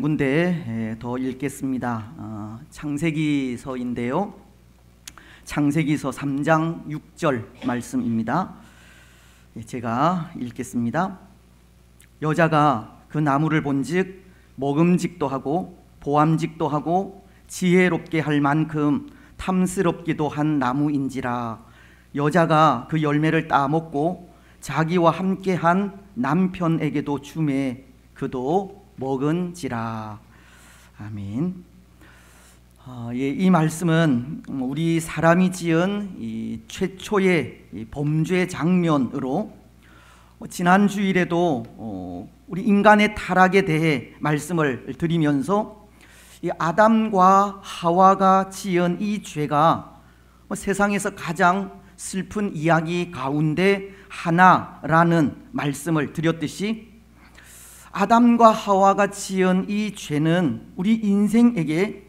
군데 더 읽겠습니다. 창세기서인데요. 창세기서 3장 6절 말씀입니다. 제가 읽겠습니다. 여자가 그 나무를 본즉 먹음직도 하고 보암직도 하고 지혜롭게 할 만큼 탐스럽기도 한 나무인지라. 여자가 그 열매를 따먹고 자기와 함께한 남편에게도 주매 그도 먹은지라. 아멘. 이 말씀은 우리 사람이 지은 이 최초의 이 범죄 장면으로 지난 주일에도 우리 인간의 타락에 대해 말씀을 드리면서 이 아담과 하와가 지은 이 죄가 세상에서 가장 슬픈 이야기 가운데 하나라는 말씀을 드렸듯이 아담과 하와가 지은 이 죄는 우리 인생에게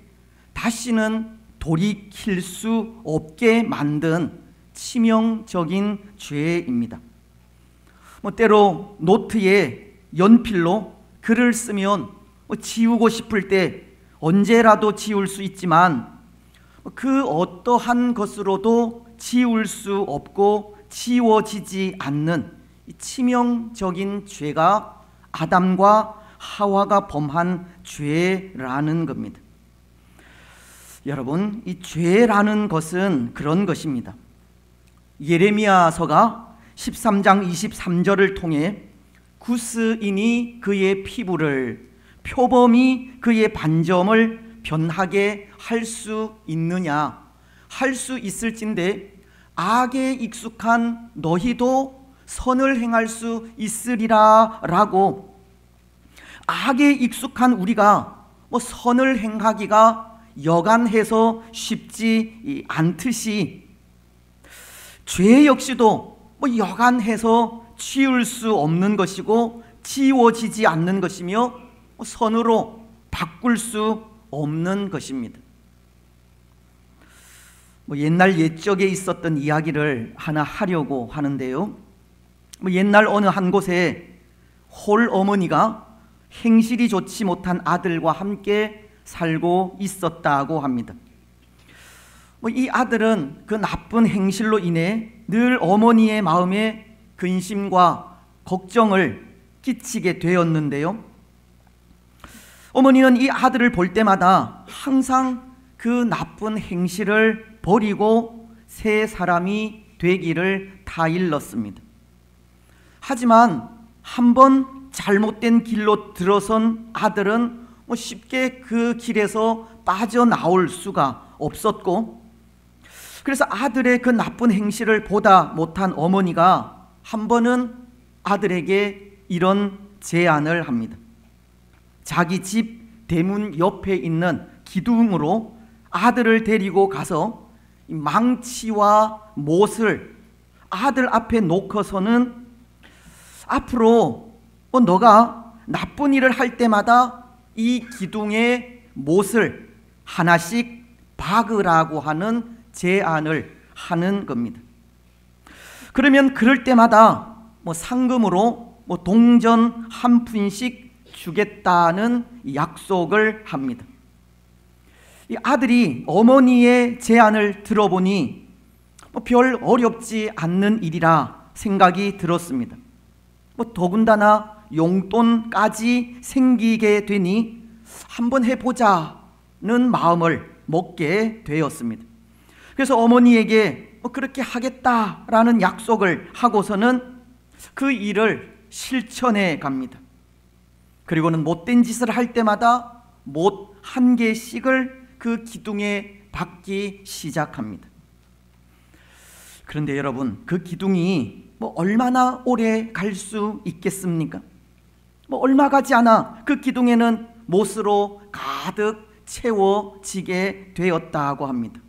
다시는 돌이킬 수 없게 만든 치명적인 죄입니다. 때로 노트에 연필로 글을 쓰면 지우고 싶을 때 언제라도 지울 수 있지만 그 어떠한 것으로도 지울 수 없고 지워지지 않는 치명적인 죄가 아담과 하와가 범한 죄라는 겁니다. 여러분, 이 죄라는 것은 그런 것입니다. 예레미야서가 13장 23절을 통해 구스인이 그의 피부를, 표범이 그의 반점을 변하게 할 수 있느냐, 할 수 있을진데 악에 익숙한 너희도 선을 행할 수 있으리라 라고, 악에 익숙한 우리가 선을 행하기가 여간해서 쉽지 않듯이 죄 역시도 여간해서 지울 수 없는 것이고 지워지지 않는 것이며 선으로 바꿀 수 없는 것입니다. 옛날 옛적에 있었던 이야기를 하나 하려고 하는데요. 옛날 어느 한 곳에 홀 어머니가 행실이 좋지 못한 아들과 함께 살고 있었다고 합니다. 이 아들은 그 나쁜 행실로 인해 늘 어머니의 마음에 근심과 걱정을 끼치게 되었는데요. 어머니는 이 아들을 볼 때마다 항상 그 나쁜 행실을 버리고 새 사람이 되기를 다일렀습니다. 하지만 한번 잘못된 길로 들어선 아들은 쉽게 그 길에서 빠져나올 수가 없었고, 그래서 아들의 그 나쁜 행실을 보다 못한 어머니가 한 번은 아들에게 이런 제안을 합니다. 자기 집 대문 옆에 있는 기둥으로 아들을 데리고 가서 망치와 못을 아들 앞에 놓고서는 앞으로 너가 나쁜 일을 할 때마다 이 기둥에 못을 하나씩 박으라고 하는 제안을 하는 겁니다. 그러면 그럴 때마다 상금으로 동전 한 푼씩 주겠다는 약속을 합니다. 이 아들이 어머니의 제안을 들어보니 별 어렵지 않는 일이라 생각이 들었습니다. 더군다나 용돈까지 생기게 되니 한번 해보자는 마음을 먹게 되었습니다. 그래서 어머니에게 그렇게 하겠다라는 약속을 하고서는 그 일을 실천해 갑니다. 그리고는 못된 짓을 할 때마다 못 한 개씩을 그 기둥에 박기 시작합니다. 그런데 여러분, 그 기둥이 얼마나 오래 갈 수 있겠습니까? 얼마 가지 않아 그 기둥에는 못으로 가득 채워지게 되었다고 합니다.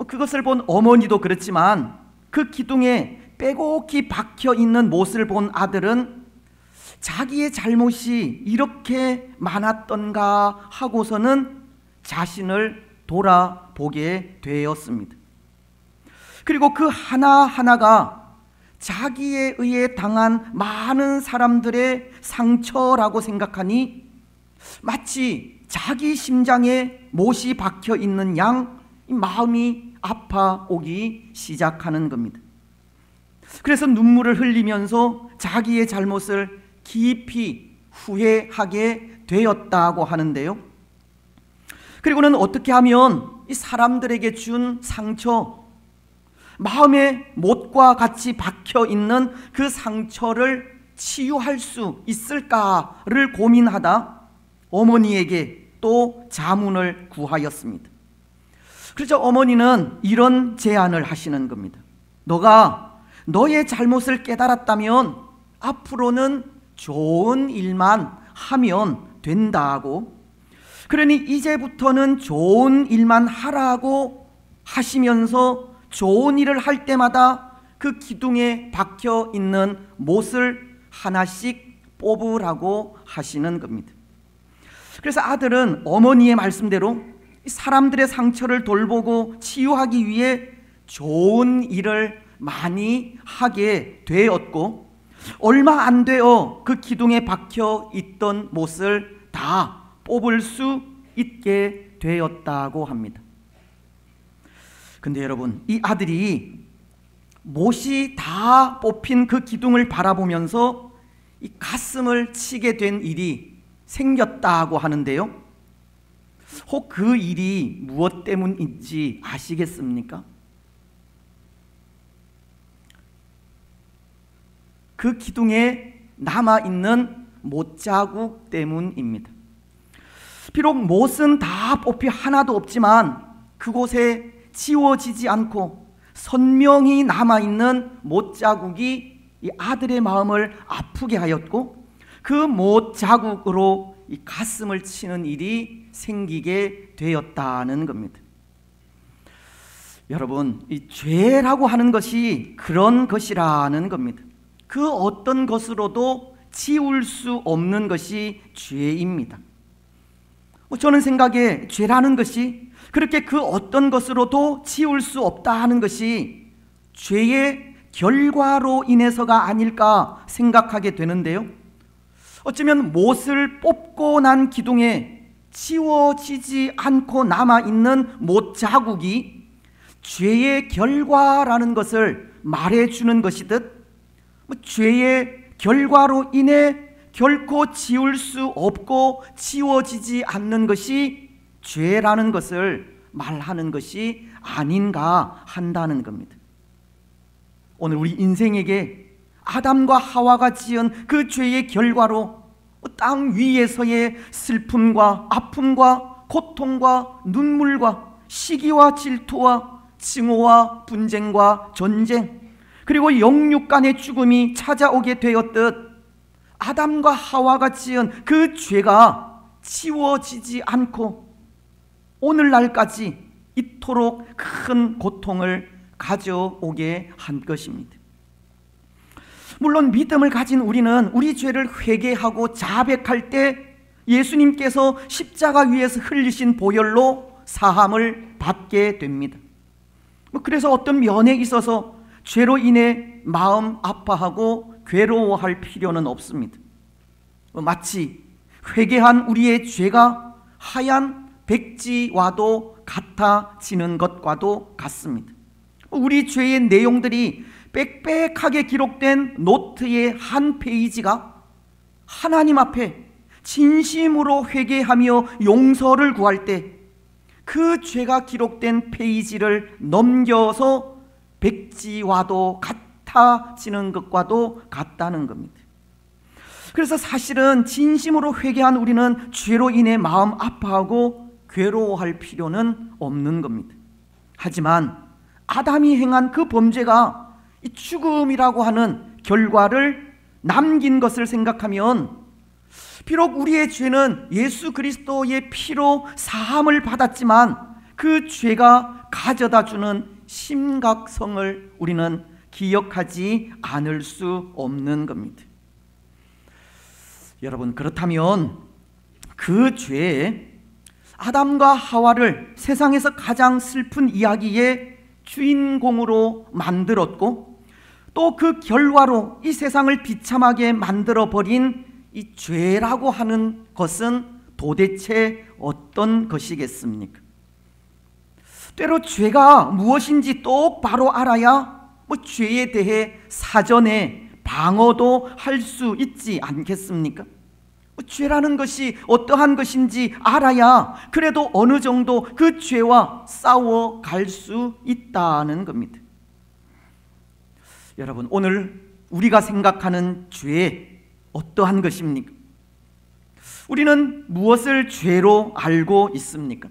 그것을 본 어머니도 그렇지만 그 기둥에 빼곡히 박혀 있는 못을 본 아들은 자기의 잘못이 이렇게 많았던가 하고서는 자신을 돌아보게 되었습니다. 그리고 그 하나하나가 자기에 의해 당한 많은 사람들의 상처라고 생각하니 마치 자기 심장에 못이 박혀 있는 양 마음이 아파오기 시작하는 겁니다. 그래서 눈물을 흘리면서 자기의 잘못을 깊이 후회하게 되었다고 하는데요. 그리고는 어떻게 하면 이 사람들에게 준 상처, 마음의 못과 같이 박혀 있는 그 상처를 치유할 수 있을까를 고민하다 어머니에게 또 자문을 구하였습니다. 그래서 어머니는 이런 제안을 하시는 겁니다. 너가 너의 잘못을 깨달았다면 앞으로는 좋은 일만 하면 된다고, 그러니 이제부터는 좋은 일만 하라고 하시면서 좋은 일을 할 때마다 그 기둥에 박혀 있는 못을 하나씩 뽑으라고 하시는 겁니다. 그래서 아들은 어머니의 말씀대로 사람들의 상처를 돌보고 치유하기 위해 좋은 일을 많이 하게 되었고, 얼마 안 되어 그 기둥에 박혀 있던 못을 다 뽑을 수 있게 되었다고 합니다. 근데 여러분, 이 아들이 못이 다 뽑힌 그 기둥을 바라보면서 이 가슴을 치게 된 일이 생겼다고 하는데요. 혹 그 일이 무엇 때문인지 아시겠습니까? 그 기둥에 남아있는 못자국 때문입니다. 비록 못은 다 뽑히 하나도 없지만 그곳에 지워지지 않고 선명히 남아있는 못자국이 이 아들의 마음을 아프게 하였고, 그 못자국으로 이 가슴을 치는 일이 생기게 되었다는 겁니다. 여러분, 이 죄라고 하는 것이 그런 것이라는 겁니다. 그 어떤 것으로도 지울 수 없는 것이 죄입니다. 저는 생각에 죄라는 것이 그렇게 그 어떤 것으로도 지울 수 없다 하는 것이 죄의 결과로 인해서가 아닐까 생각하게 되는데요. 어쩌면 못을 뽑고 난 기둥에 지워지지 않고 남아있는 못 자국이 죄의 결과라는 것을 말해주는 것이듯, 죄의 결과로 인해 결코 지울 수 없고 지워지지 않는 것이 죄라는 것을 말하는 것이 아닌가 한다는 겁니다. 오늘 우리 인생에게 아담과 하와가 지은 그 죄의 결과로 땅 위에서의 슬픔과 아픔과 고통과 눈물과 시기와 질투와 증오와 분쟁과 전쟁, 그리고 영육 간의 죽음이 찾아오게 되었듯 아담과 하와가 지은 그 죄가 지워지지 않고 오늘날까지 이토록 큰 고통을 가져오게 한 것입니다. 물론 믿음을 가진 우리는 우리 죄를 회개하고 자백할 때 예수님께서 십자가 위에서 흘리신 보혈로 사함을 받게 됩니다. 그래서 어떤 면에 있어서 죄로 인해 마음 아파하고 괴로워할 필요는 없습니다. 마치 회개한 우리의 죄가 하얀 백지와도 같아지는 것과도 같습니다. 우리 죄의 내용들이 빽빽하게 기록된 노트의 한 페이지가 하나님 앞에 진심으로 회개하며 용서를 구할 때 그 죄가 기록된 페이지를 넘겨서 백지와도 같아지는 것과도 같다는 겁니다. 그래서 사실은 진심으로 회개한 우리는 죄로 인해 마음 아파하고 괴로워할 필요는 없는 겁니다. 하지만 아담이 행한 그 범죄가 이 죽음이라고 하는 결과를 남긴 것을 생각하면, 비록 우리의 죄는 예수 그리스도의 피로 사함을 받았지만 그 죄가 가져다주는 심각성을 우리는 기억하지 않을 수 없는 겁니다. 여러분, 그렇다면 그 죄에 아담과 하와를 세상에서 가장 슬픈 이야기의 주인공으로 만들었고, 또 그 결과로 이 세상을 비참하게 만들어버린 이 죄라고 하는 것은 도대체 어떤 것이겠습니까? 때로 죄가 무엇인지 똑바로 알아야 죄에 대해 사전에 방어도 할 수 있지 않겠습니까? 죄라는 것이 어떠한 것인지 알아야 그래도 어느 정도 그 죄와 싸워갈 수 있다는 겁니다. 여러분, 오늘 우리가 생각하는 죄 어떠한 것입니까? 우리는 무엇을 죄로 알고 있습니까?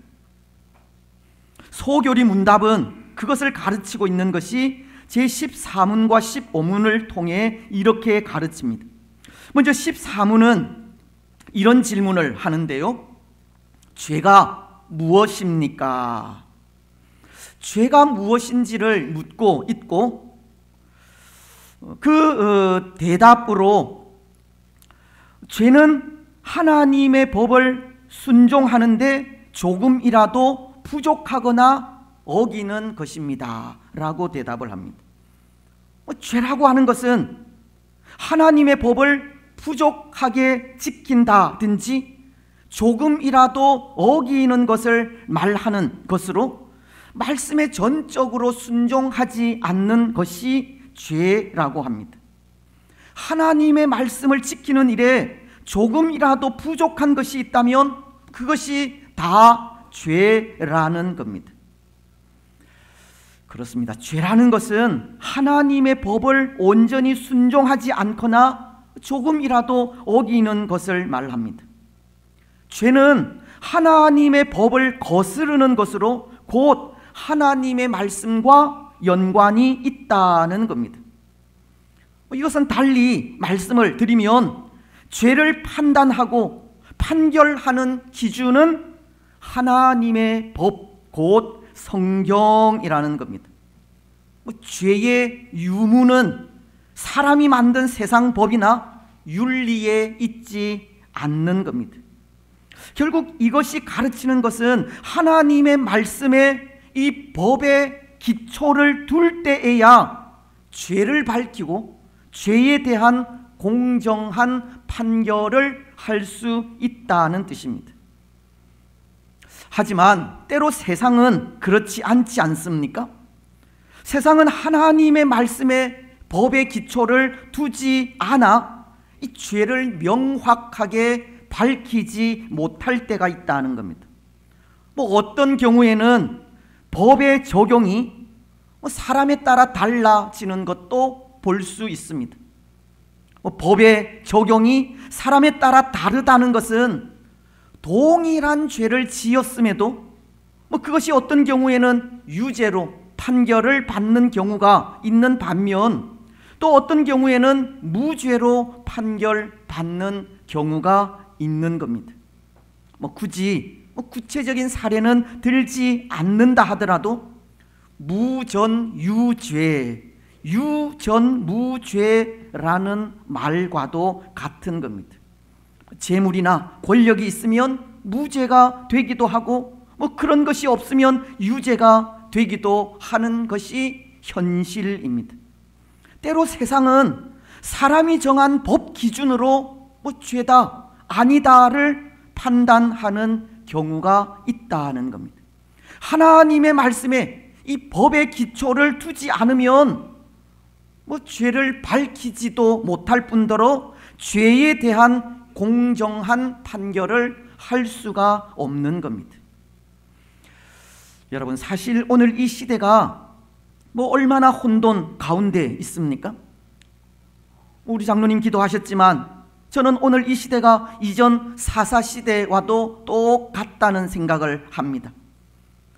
소교리 문답은 그것을 가르치고 있는 것이 제14문과 15문을 통해 이렇게 가르칩니다. 먼저 14문은 이런 질문을 하는데요. 죄가 무엇입니까? 죄가 무엇인지를 묻고 있고 그 대답으로 죄는 하나님의 법을 순종하는데 조금이라도 부족하거나 어기는 것입니다 라고 대답을 합니다. 죄라고 하는 것은 하나님의 법을 부족하게 지킨다든지 조금이라도 어기는 것을 말하는 것으로 말씀에 전적으로 순종하지 않는 것이 죄라고 합니다. 하나님의 말씀을 지키는 일에 조금이라도 부족한 것이 있다면 그것이 다 죄라는 겁니다. 그렇습니다. 죄라는 것은 하나님의 법을 온전히 순종하지 않거나 조금이라도 어기는 것을 말합니다. 죄는 하나님의 법을 거스르는 것으로 곧 하나님의 말씀과 연관이 있다는 겁니다. 이것은 달리 말씀을 드리면 죄를 판단하고 판결하는 기준은 하나님의 법, 곧 성경이라는 겁니다. 죄의 유무는 사람이 만든 세상 법이나 윤리에 있지 않는 겁니다. 결국 이것이 가르치는 것은 하나님의 말씀에 이 법의 기초를 둘 때에야 죄를 밝히고 죄에 대한 공정한 판결을 할 수 있다는 뜻입니다. 하지만 때로 세상은 그렇지 않지 않습니까? 세상은 하나님의 말씀에 법의 기초를 두지 않아 이 죄를 명확하게 밝히지 못할 때가 있다는 겁니다. 어떤 경우에는 법의 적용이 사람에 따라 달라지는 것도 볼 수 있습니다. 법의 적용이 사람에 따라 다르다는 것은 동일한 죄를 지었음에도 그것이 어떤 경우에는 유죄로 판결을 받는 경우가 있는 반면 또 어떤 경우에는 무죄로 판결받는 경우가 있는 겁니다. 굳이 구체적인 사례는 들지 않는다 하더라도 무전유죄, 유전무죄라는 말과도 같은 겁니다. 재물이나 권력이 있으면 무죄가 되기도 하고 그런 것이 없으면 유죄가 되기도 하는 것이 현실입니다. 때로 세상은 사람이 정한 법 기준으로 죄다 아니다를 판단하는 경우가 있다는 겁니다. 하나님의 말씀에 이 법의 기초를 두지 않으면 죄를 밝히지도 못할 뿐더러 죄에 대한 공정한 판결을 할 수가 없는 겁니다. 여러분, 사실 오늘 이 시대가 얼마나 혼돈 가운데 있습니까? 우리 장로님 기도하셨지만 저는 오늘 이 시대가 이전 사사시대와도 똑같다는 생각을 합니다.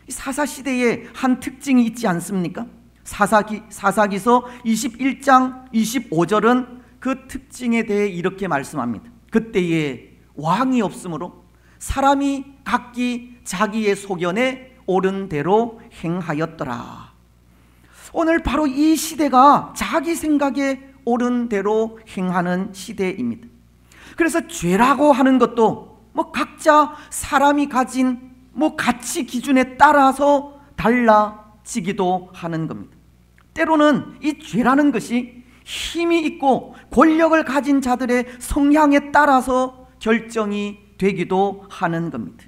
사사시대에 한 특징이 있지 않습니까? 사사기서 21장 25절은 그 특징에 대해 이렇게 말씀합니다. 그때에 왕이 없으므로 사람이 각기 자기의 소견에 옳은 대로 행하였더라. 오늘 바로 이 시대가 자기 생각에 옳은 대로 행하는 시대입니다. 그래서 죄라고 하는 것도 각자 사람이 가진 가치 기준에 따라서 달라지기도 하는 겁니다. 때로는 이 죄라는 것이 힘이 있고 권력을 가진 자들의 성향에 따라서 결정이 되기도 하는 겁니다.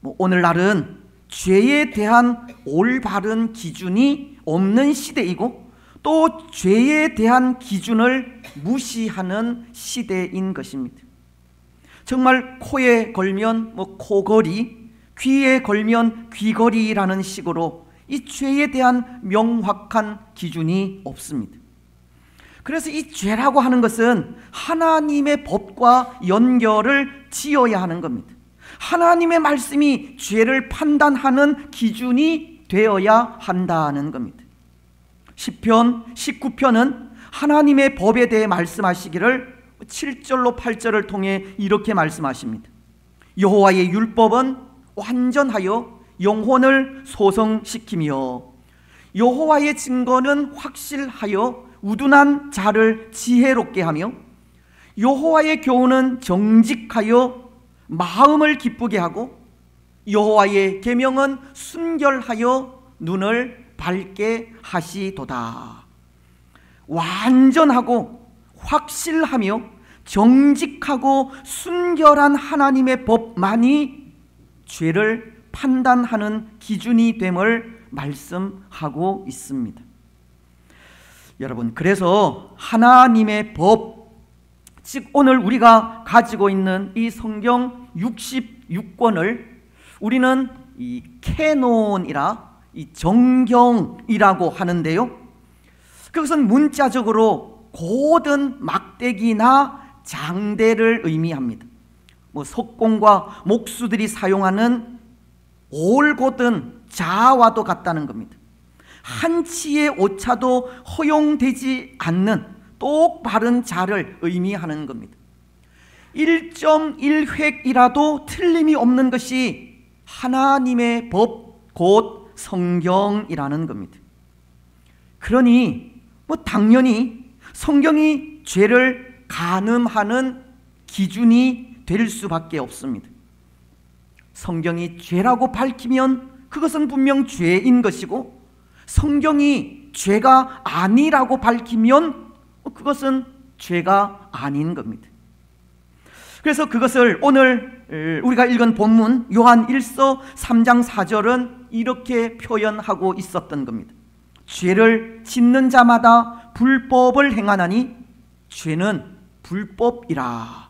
오늘날은 죄에 대한 올바른 기준이 없는 시대이고 또 죄에 대한 기준을 무시하는 시대인 것입니다. 정말 코에 걸면 코걸이, 귀에 걸면 귀걸이라는 식으로 이 죄에 대한 명확한 기준이 없습니다. 그래서 이 죄라고 하는 것은 하나님의 법과 연결을 지어야 하는 겁니다. 하나님의 말씀이 죄를 판단하는 기준이 되어야 한다는 겁니다. 시편 19편은 하나님의 법에 대해 말씀하시기를 7절로 8절을 통해 이렇게 말씀하십니다. 여호와의 율법은 완전하여 영혼을 소성시키며 여호와의 증거는 확실하여 우둔한 자를 지혜롭게 하며 여호와의 교훈은 정직하여 마음을 기쁘게 하고 여호와의 계명은 순결하여 눈을 밝게 하시도다. 완전하고 확실하며 정직하고 순결한 하나님의 법만이 죄를 판단하는 기준이 됨을 말씀하고 있습니다. 여러분, 그래서 하나님의 법, 즉 오늘 우리가 가지고 있는 이 성경 66권을 우리는 이 캐논이라 이 정경이라고 하는데요, 그것은 문자적으로 고든 막대기나 장대를 의미합니다. 석공과 목수들이 사용하는 올곧은 자와도 같다는 겁니다. 한치의 오차도 허용되지 않는 똑바른 자를 의미하는 겁니다. 1.1획이라도 틀림이 없는 것이 하나님의 법, 곧 성경이라는 겁니다. 그러니 당연히 성경이 죄를 가늠하는 기준이 될 수밖에 없습니다. 성경이 죄라고 밝히면 그것은 분명 죄인 것이고, 성경이 죄가 아니라고 밝히면 그것은 죄가 아닌 겁니다. 그래서 그것을 오늘 우리가 읽은 본문 요한 1서 3장 4절은 이렇게 표현하고 있었던 겁니다. 죄를 짓는 자마다 불법을 행하나니 죄는 불법이라.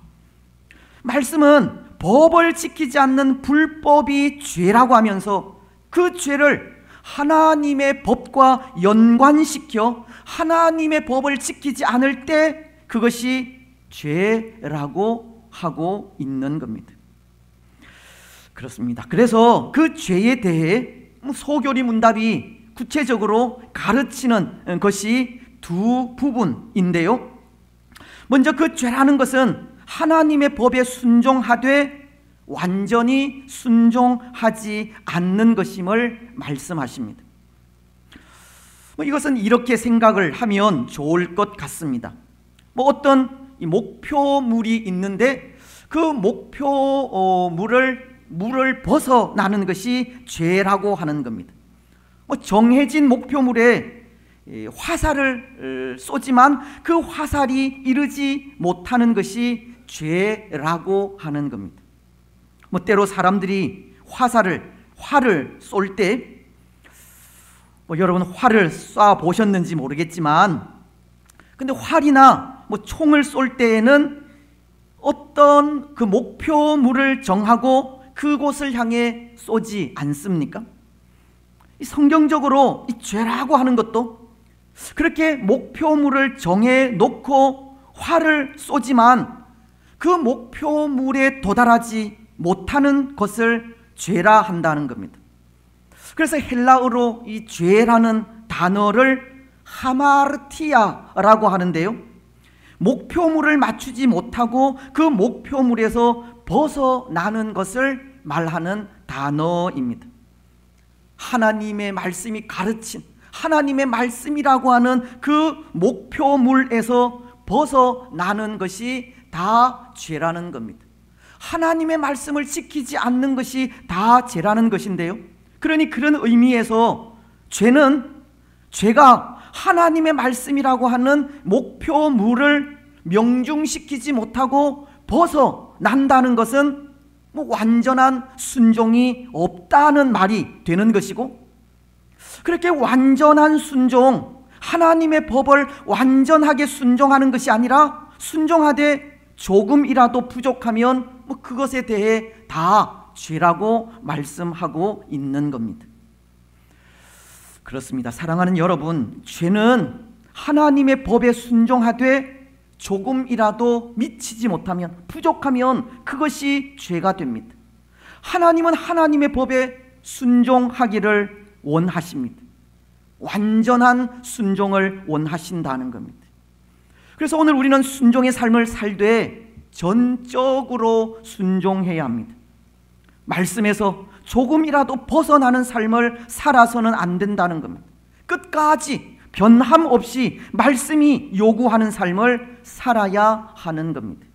말씀은 법을 지키지 않는 불법이 죄라고 하면서 그 죄를 하나님의 법과 연관시켜 하나님의 법을 지키지 않을 때 그것이 죄라고 하고 있는 겁니다. 그렇습니다. 그래서 그 죄에 대해 소교리 문답이 구체적으로 가르치는 것이 두 부분인데요, 먼저 그 죄라는 것은 하나님의 법에 순종하되 완전히 순종하지 않는 것임을 말씀하십니다. 이것은 이렇게 생각을 하면 좋을 것 같습니다. 어떤 목표물이 있는데 그 물을 벗어나는 것이 죄라고 하는 겁니다. 정해진 목표물에 화살을 쏘지만 그 화살이 이르지 못하는 것이 죄라고 하는 겁니다. 때로 사람들이 활을 쏠 때, 여러분 활을 쏴 보셨는지 모르겠지만, 근데 활이나 총을 쏠 때에는 어떤 그 목표물을 정하고 그곳을 향해 쏘지 않습니까? 성경적으로 이 죄라고 하는 것도 그렇게 목표물을 정해 놓고 활을 쏘지만 그 목표물에 도달하지 못하는 것을 죄라 한다는 겁니다. 그래서 헬라어로 이 죄라는 단어를 하마르티아라고 하는데요, 목표물을 맞추지 못하고 그 목표물에서 벗어나는 것을 말하는 단어입니다. 하나님의 말씀이 가르친 하나님의 말씀이라고 하는 그 목표물에서 벗어나는 것이 다 죄라는 겁니다. 하나님의 말씀을 지키지 않는 것이 다 죄라는 것인데요, 그러니 그런 의미에서 죄가 하나님의 말씀이라고 하는 목표물을 명중시키지 못하고 난다는 것은 완전한 순종이 없다는 말이 되는 것이고, 그렇게 완전한 순종, 하나님의 법을 완전하게 순종하는 것이 아니라 순종하되 조금이라도 부족하면 그것에 대해 다 죄라고 말씀하고 있는 겁니다. 그렇습니다. 사랑하는 여러분, 죄는 하나님의 법에 순종하되 조금이라도 미치지 못하면, 부족하면 그것이 죄가 됩니다. 하나님은 하나님의 법에 순종하기를 원하십니다. 완전한 순종을 원하신다는 겁니다. 그래서 오늘 우리는 순종의 삶을 살되 전적으로 순종해야 합니다. 말씀에서 조금이라도 벗어나는 삶을 살아서는 안 된다는 겁니다. 끝까지 변함 없이 말씀이 요구하는 삶을 살아야 하는 겁니다.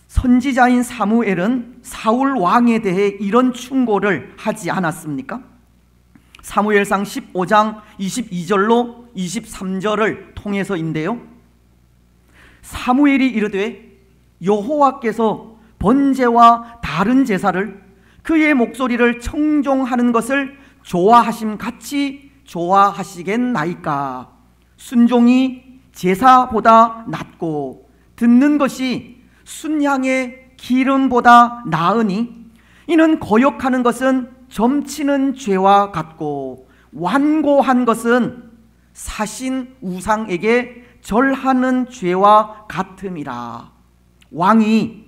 선지자인 사무엘은 사울 왕에 대해 이런 충고를 하지 않았습니까? 사무엘상 15장 22절로 23절을 통해서인데요, 사무엘이 이르되 여호와께서 번제와 다른 제사를 그의 목소리를 청종하는 것을 좋아하심 같이 좋아하시겠나이까? 순종이 제사보다 낫고 듣는 것이 순향의 기름보다 나으니, 이는 거역하는 것은 점치는 죄와 같고 완고한 것은 사신 우상에게 절하는 죄와 같음이라. 왕이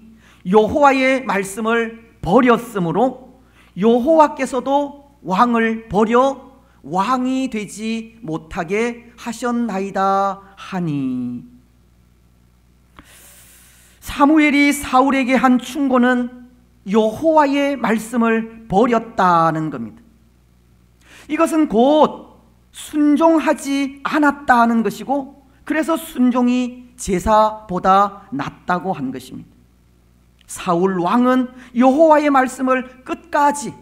여호와의 말씀을 버렸으므로 여호와께서도 왕을 버려 왕이 되지 못하게 하셨나이다 하니. 사무엘이 사울에게 한 충고는 여호와의 말씀을 버렸다는 겁니다. 이것은 곧 순종하지 않았다는 것이고, 그래서 순종이 제사보다 낫다고 한 것입니다. 사울 왕은 여호와의 말씀을 끝까지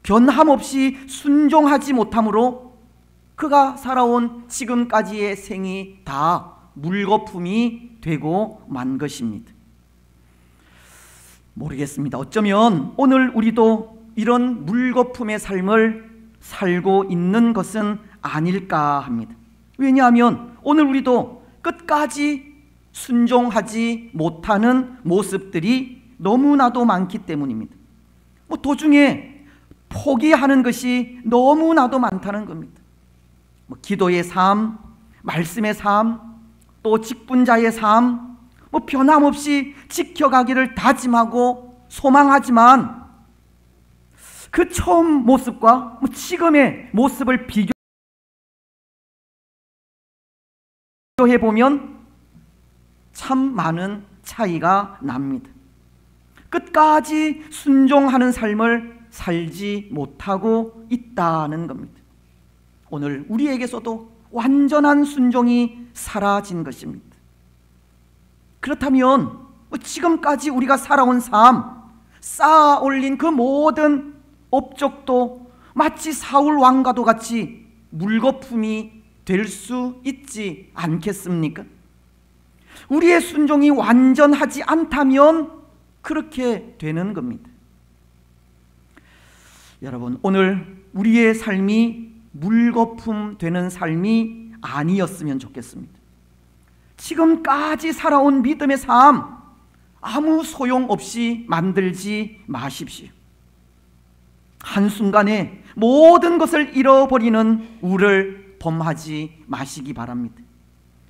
변함없이 순종하지 못하므로 그가 살아온 지금까지의 생이 다 물거품이 되고 만 것입니다. 모르겠습니다. 어쩌면 오늘 우리도 이런 물거품의 삶을 살고 있는 것은 아닐까 합니다. 왜냐하면 오늘 우리도 끝까지 순종하지 못하는 모습들이 너무나도 많기 때문입니다. 도중에 포기하는 것이 너무나도 많다는 겁니다. 기도의 삶, 말씀의 삶, 또 직분자의 삶, 변함없이 지켜가기를 다짐하고 소망하지만 그 처음 모습과 지금의 모습을 비교해보면 참 많은 차이가 납니다. 끝까지 순종하는 삶을 살지 못하고 있다는 겁니다. 오늘 우리에게서도 완전한 순종이 사라진 것입니다. 그렇다면 지금까지 우리가 살아온 삶, 쌓아 올린 그 모든 업적도 마치 사울 왕과도 같이 물거품이 될 수 있지 않겠습니까? 우리의 순종이 완전하지 않다면 그렇게 되는 겁니다. 여러분, 오늘 우리의 삶이 물거품 되는 삶이 아니었으면 좋겠습니다. 지금까지 살아온 믿음의 삶 아무 소용없이 만들지 마십시오. 한순간에 모든 것을 잃어버리는 우를 범하지 마시기 바랍니다.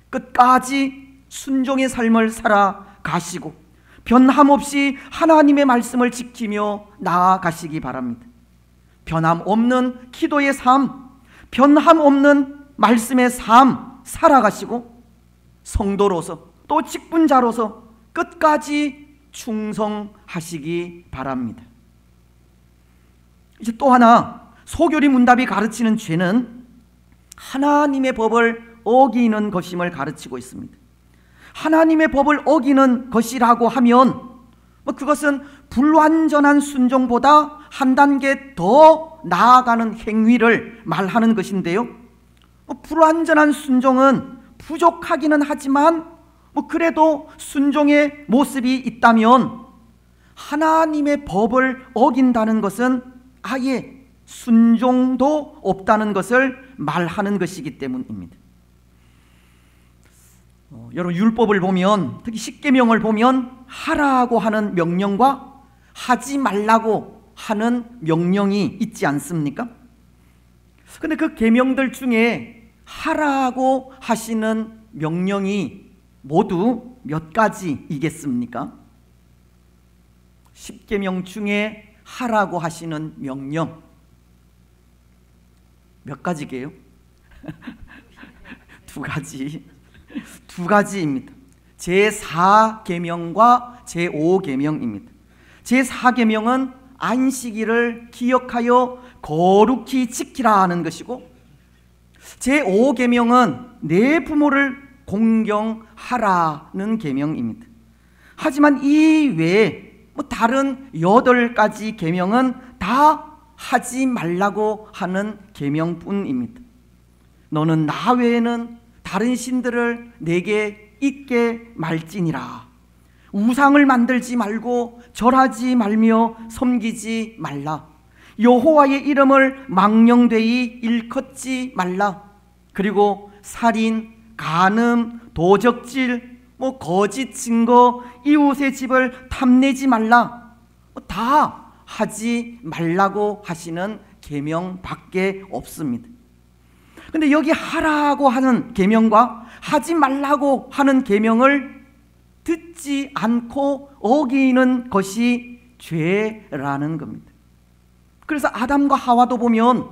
끝까지 순종의 삶을 살아가시고 변함없이 하나님의 말씀을 지키며 나아가시기 바랍니다. 변함없는 기도의 삶, 변함없는 말씀의 삶 살아가시고 성도로서 또 직분자로서 끝까지 충성하시기 바랍니다. 이제 또 하나, 소교리 문답이 가르치는 죄는 하나님의 법을 어기는 것임을 가르치고 있습니다. 하나님의 법을 어기는 것이라고 하면 그것은 불완전한 순종보다 한 단계 더 나아가는 행위를 말하는 것인데요, 불완전한 순종은 부족하기는 하지만 그래도 순종의 모습이 있다면 하나님의 법을 어긴다는 것은 아예 순종도 없다는 것을 말하는 것이기 때문입니다. 여러분, 율법을 보면, 특히 십계명을 보면 하라고 하는 명령과 하지 말라고 하는 명령이 있지 않습니까? 근데 그 계명들 중에 하라고 하시는 명령이 모두 몇 가지이겠습니까? 십계명 중에 하라고 하시는 명령 몇 가지게요? 두 가지입니다. 제4계명과 제5계명입니다. 제4계명은 안식일을 기억하여 거룩히 지키라 하는 것이고, 제5계명은 내 부모를 공경하라는 계명입니다. 하지만 이 외에 다른 8가지 계명은 다 하지 말라고 하는 계명뿐입니다. 너는 나 외에는 다른 신들을 내게 있게 말지니라. 우상을 만들지 말고 절하지 말며 섬기지 말라. 여호와의 이름을 망령되이 일컫지 말라. 그리고 살인, 간음, 도적질, 거짓 증거, 이웃의 집을 탐내지 말라. 다 하지 말라고 하시는 계명밖에 없습니다. 근데 여기 하라고 하는 계명과 하지 말라고 하는 계명을 듣지 않고 어기는 것이 죄라는 겁니다. 그래서 아담과 하와도 보면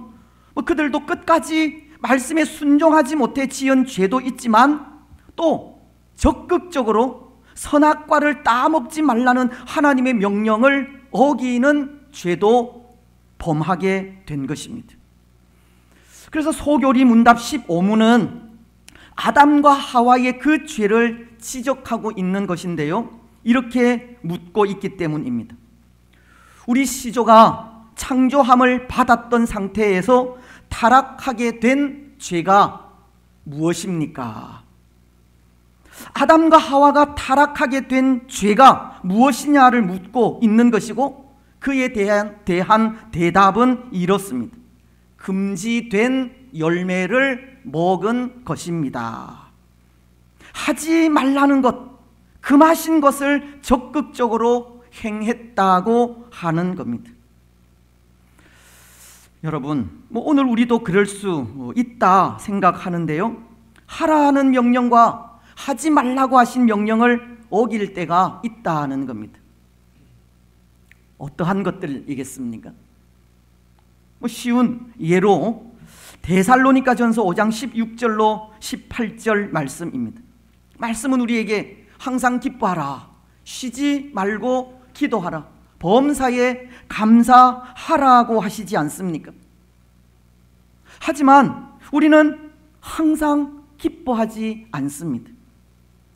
그들도 끝까지 말씀에 순종하지 못해 지은 죄도 있지만, 또 적극적으로 선악과를 따먹지 말라는 하나님의 명령을 어기는 죄도 범하게 된 것입니다. 그래서 소교리 문답 15문은 아담과 하와의 그 죄를 지적하고 있는 것인데요, 이렇게 묻고 있기 때문입니다. 우리 시조가 창조함을 받았던 상태에서 타락하게 된 죄가 무엇입니까? 아담과 하와가 타락하게 된 죄가 무엇이냐를 묻고 있는 것이고, 그에 대한 대답은 이렇습니다. 금지된 열매를 먹은 것입니다. 하지 말라는 것, 금하신 것을 적극적으로 행했다고 하는 겁니다. 여러분, 오늘 우리도 그럴 수 있다 생각하는데요, 하라는 명령과 하지 말라고 하신 명령을 어길 때가 있다는 겁니다. 어떠한 것들이겠습니까? 쉬운 예로 데살로니가전서 5장 16절로 18절 말씀입니다. 말씀은 우리에게 항상 기뻐하라, 쉬지 말고 기도하라, 범사에 감사하라고 하시지 않습니까? 하지만 우리는 항상 기뻐하지 않습니다.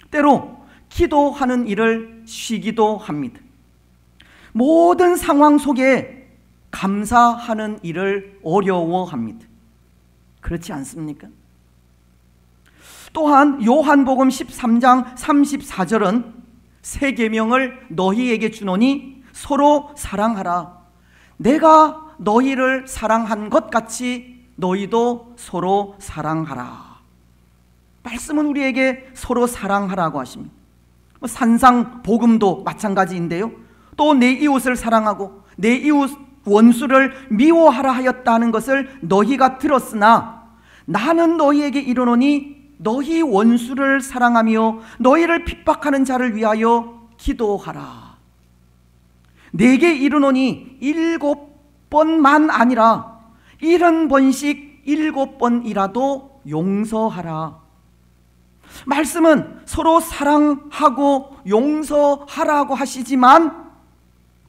때로 기도하는 일을 쉬기도 합니다. 모든 상황 속에 감사하는 일을 어려워합니다. 그렇지 않습니까? 또한 요한복음 13장 34절은 새 계명을 너희에게 주노니 서로 사랑하라. 내가 너희를 사랑한 것 같이 너희도 서로 사랑하라. 말씀은 우리에게 서로 사랑하라고 하십니다. 산상 복음도 마찬가지인데요, 또 내 이웃을 사랑하고 내 이웃 원수를 미워하라 하였다는 것을 너희가 들었으나 나는 너희에게 이르노니 너희 원수를 사랑하며 너희를 핍박하는 자를 위하여 기도하라. 내게 이르노니 7번만 아니라 70번씩 7번이라도 용서하라. 말씀은 서로 사랑하고 용서하라고 하시지만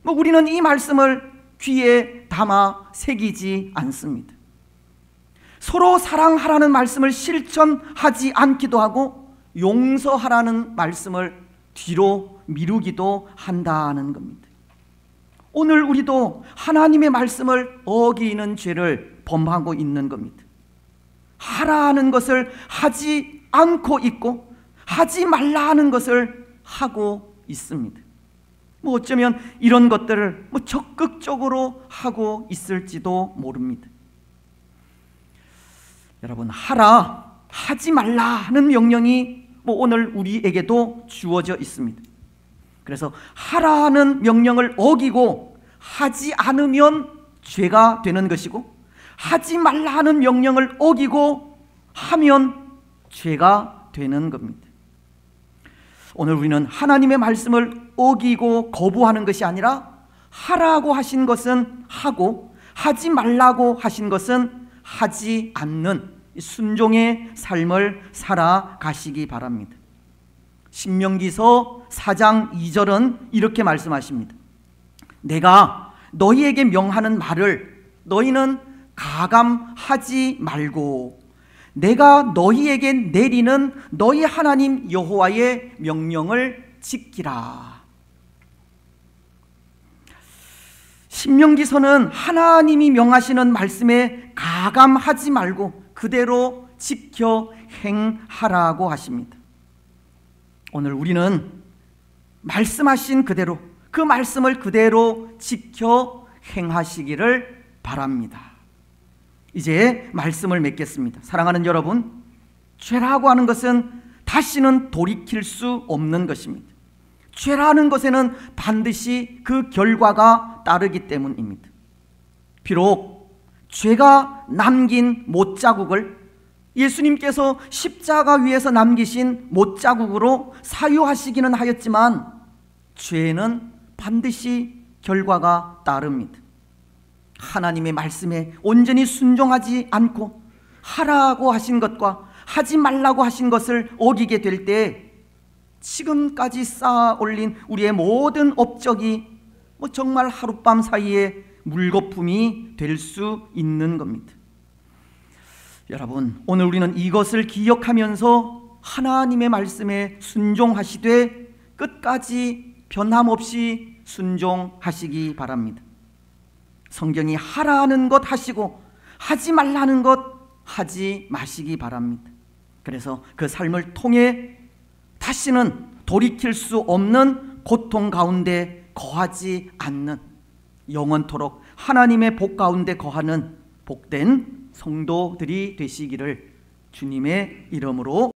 우리는 이 말씀을 귀에 담아 새기지 않습니다. 서로 사랑하라는 말씀을 실천하지 않기도 하고 용서하라는 말씀을 뒤로 미루기도 한다는 겁니다. 오늘 우리도 하나님의 말씀을 어기는 죄를 범하고 있는 겁니다. 하라는 것을 하지 않고 있고 하지 말라 하는 것을 하고 있습니다. 어쩌면 이런 것들을 적극적으로 하고 있을지도 모릅니다. 여러분, 하지 말라 하는 명령이 오늘 우리에게도 주어져 있습니다. 그래서 하라는 명령을 어기고 하지 않으면 죄가 되는 것이고, 하지 말라 하는 명령을 어기고 하면 죄가 되는 겁니다. 오늘 우리는 하나님의 말씀을 어기고 거부하는 것이 아니라 하라고 하신 것은 하고 하지 말라고 하신 것은 하지 않는 순종의 삶을 살아가시기 바랍니다. 신명기서 4장 2절은 이렇게 말씀하십니다. 내가 너희에게 명하는 말을 너희는 가감하지 말고 내가 너희에게 내리는 너희 하나님 여호와의 명령을 지키라. 신명기서는 하나님이 명하시는 말씀에 가감하지 말고 그대로 지켜 행하라고 하십니다. 오늘 우리는 말씀하신 그대로 그 말씀을 그대로 지켜 행하시기를 바랍니다. 이제 말씀을 맺겠습니다. 사랑하는 여러분, 죄라고 하는 것은 다시는 돌이킬 수 없는 것입니다. 죄라는 것에는 반드시 그 결과가 따르기 때문입니다. 비록 죄가 남긴 못자국을 예수님께서 십자가 위에서 남기신 못자국으로 사유하시기는 하였지만 죄에는 반드시 결과가 따릅니다. 하나님의 말씀에 온전히 순종하지 않고 하라고 하신 것과 하지 말라고 하신 것을 어기게 될 때 지금까지 쌓아 올린 우리의 모든 업적이 정말 하룻밤 사이에 물거품이 될 수 있는 겁니다. 여러분, 오늘 우리는 이것을 기억하면서 하나님의 말씀에 순종하시되 끝까지 변함없이 순종하시기 바랍니다. 성경이 하라는 것 하시고 하지 말라는 것 하지 마시기 바랍니다. 그래서 그 삶을 통해 다시는 돌이킬 수 없는 고통 가운데 거하지 않는, 영원토록 하나님의 복 가운데 거하는 복된 성도들이 되시기를 주님의 이름으로